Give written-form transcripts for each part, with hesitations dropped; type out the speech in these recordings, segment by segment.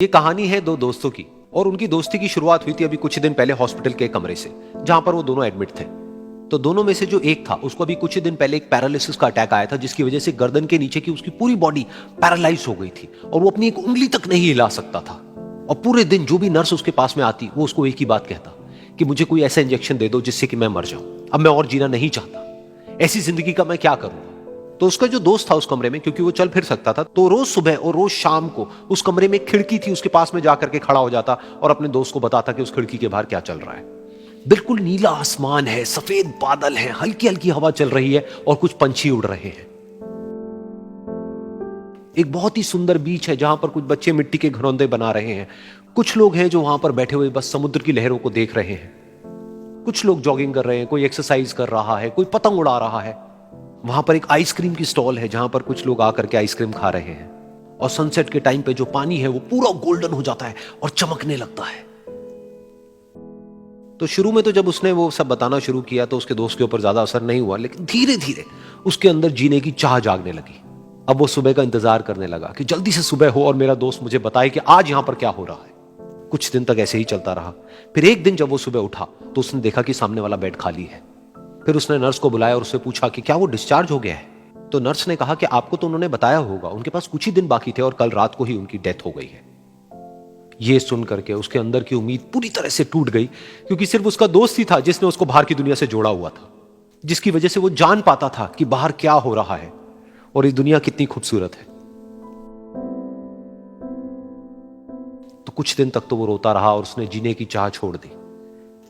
ये कहानी है दो दोस्तों की और उनकी दोस्ती की शुरुआत हुई थी अभी कुछ दिन पहले हॉस्पिटल के कमरे से, जहां पर वो दोनों एडमिट थे। तो दोनों में से जो एक था उसको अभी कुछ दिन पहले एक पैरालिसिस का अटैक आया था, जिसकी वजह से गर्दन के नीचे की उसकी पूरी बॉडी पैरालाइज हो गई थी और वो अपनी एक उंगली तक नहीं हिला सकता था। और पूरे दिन जो भी नर्स उसके पास में आती वो उसको एक ही बात कहता कि मुझे कोई ऐसा इंजेक्शन दे दो जिससे कि मैं मर जाऊं, अब मैं और जीना नहीं चाहता, ऐसी जिंदगी का मैं क्या करूं। तो उसका जो दोस्त था उस कमरे में, क्योंकि वो चल फिर सकता था, तो रोज सुबह और रोज शाम को उस कमरे में खिड़की थी, उसके पास में जाकर के खड़ा हो जाता और अपने दोस्त को बताता कि उस खिड़की के बाहर क्या चल रहा है। बिल्कुल नीला आसमान है, सफेद बादल है, हल्की हल्की हवा चल रही है और कुछ पंछी उड़ रहे हैं। एक बहुत ही सुंदर बीच है जहां पर कुछ बच्चे मिट्टी के घरौंदे बना रहे हैं। कुछ लोग हैं जो वहां पर बैठे हुए बस समुद्र की लहरों को देख रहे हैं। कुछ लोग जॉगिंग कर रहे हैं, कोई एक्सरसाइज कर रहा है, कोई पतंग उड़ा रहा है। वहां पर एक आइसक्रीम की स्टॉल है जहां पर कुछ लोग आकर के आइसक्रीम खा रहे हैं। और सनसेट के टाइम पे जो पानी है वो पूरा गोल्डन हो जाता है और चमकने लगता है। तो शुरू में तो जब उसने वो सब बताना शुरू किया तो उसके दोस्त के ऊपर ज्यादा असर नहीं हुआ, लेकिन धीरे धीरे उसके अंदर जीने की चाह जागने लगी। अब वो सुबह का इंतजार करने लगा कि जल्दी से सुबह हो और मेरा दोस्त मुझे बताए कि आज यहां पर क्या हो रहा है। कुछ दिन तक ऐसे ही चलता रहा। फिर एक दिन जब वो सुबह उठा तो उसने देखा कि सामने वाला बेड खाली है। फिर उसने नर्स को बुलाया और उससे पूछा कि क्या वो डिस्चार्ज हो गया है। तो नर्स ने कहा कि आपको तो उन्होंने बताया होगा, उनके पास कुछ ही दिन बाकी थे और कल रात को ही उनकी डेथ हो गई है। ये सुन करके उसके अंदर की उम्मीद पूरी तरह से टूट गई, क्योंकि सिर्फ उसका दोस्त ही था जिसने उसको बाहर की दुनिया से जोड़ा हुआ था, जिसकी वजह से वो जान पाता था कि बाहर क्या हो रहा है और ये दुनिया कितनी खूबसूरत है। तो कुछ दिन तक तो वो रोता रहा और उसने जीने की चाह छोड़ दी।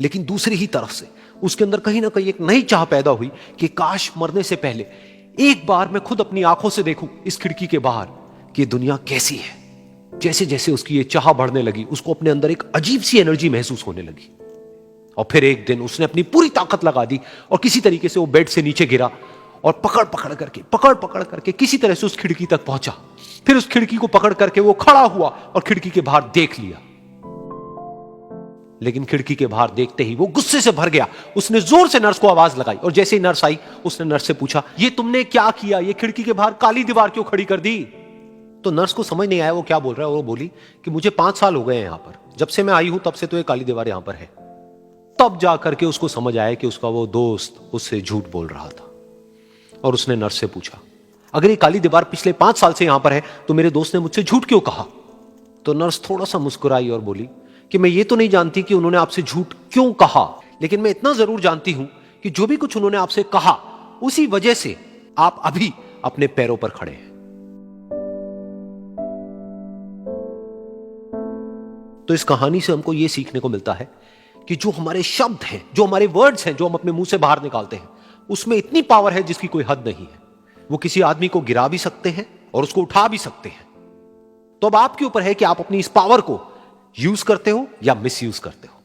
लेकिन दूसरी ही तरफ से उसके अंदर कहीं ना कहीं एक नई चाह पैदा हुई कि काश मरने से पहले एक बार मैं खुद अपनी आंखों से देखूं इस खिड़की के बाहर कि दुनिया कैसी है। जैसे जैसे उसकी ये चाह बढ़ने लगी, उसको अपने अंदर एक अजीब सी एनर्जी महसूस होने लगी। और फिर एक दिन उसने अपनी पूरी ताकत लगा दी और किसी तरीके से वो बेड से नीचे गिरा और पकड़ पकड़ करके किसी तरह से उस खिड़की तक पहुंचा। फिर उस खिड़की को पकड़ करके वो खड़ा हुआ और खिड़की के बाहर देख लिया। लेकिन खिड़की के बाहर देखते ही वो गुस्से से भर गया। उसने जोर से नर्स को आवाज लगाई और जैसे ही नर्स आई उसने नर्स से पूछा, ये तुमने क्या किया, ये खिड़की के बाहर काली दीवार क्यों खड़ी कर दी। तो नर्स को समझ नहीं आया वो क्या बोल रहा है और वो बोली कि मुझे 5 साल हो गए हैं यहां पर, जब से मैं आई हूं तब से तो ये काली दीवार यहां पर है। तब जाकर के उसको समझ आया कि उसका वो दोस्त उससे झूठ बोल रहा था। और उसने नर्स से पूछा, अगर ये काली दीवार पिछले 5 साल से यहां पर है तो मेरे दोस्त ने मुझसे झूठ क्यों कहा। तो नर्स थोड़ा सा मुस्कुराई और बोली कि मैं ये तो नहीं जानती कि उन्होंने आपसे झूठ क्यों कहा, लेकिन मैं इतना जरूर जानती हूं कि जो भी कुछ उन्होंने आपसे कहा उसी वजह से आप अभी अपने पैरों पर खड़े हैं। तो इस कहानी से हमको यह सीखने को मिलता है कि जो हमारे शब्द हैं, जो हमारे वर्ड्स हैं, जो हम अपने मुंह से बाहर निकालते हैं, उसमें इतनी पावर है जिसकी कोई हद नहीं है। वो किसी आदमी को गिरा भी सकते हैं और उसको उठा भी सकते हैं। तो अब आपके ऊपर है कि आप अपनी इस पावर को यूज करते हो या मिस यूज करते हो।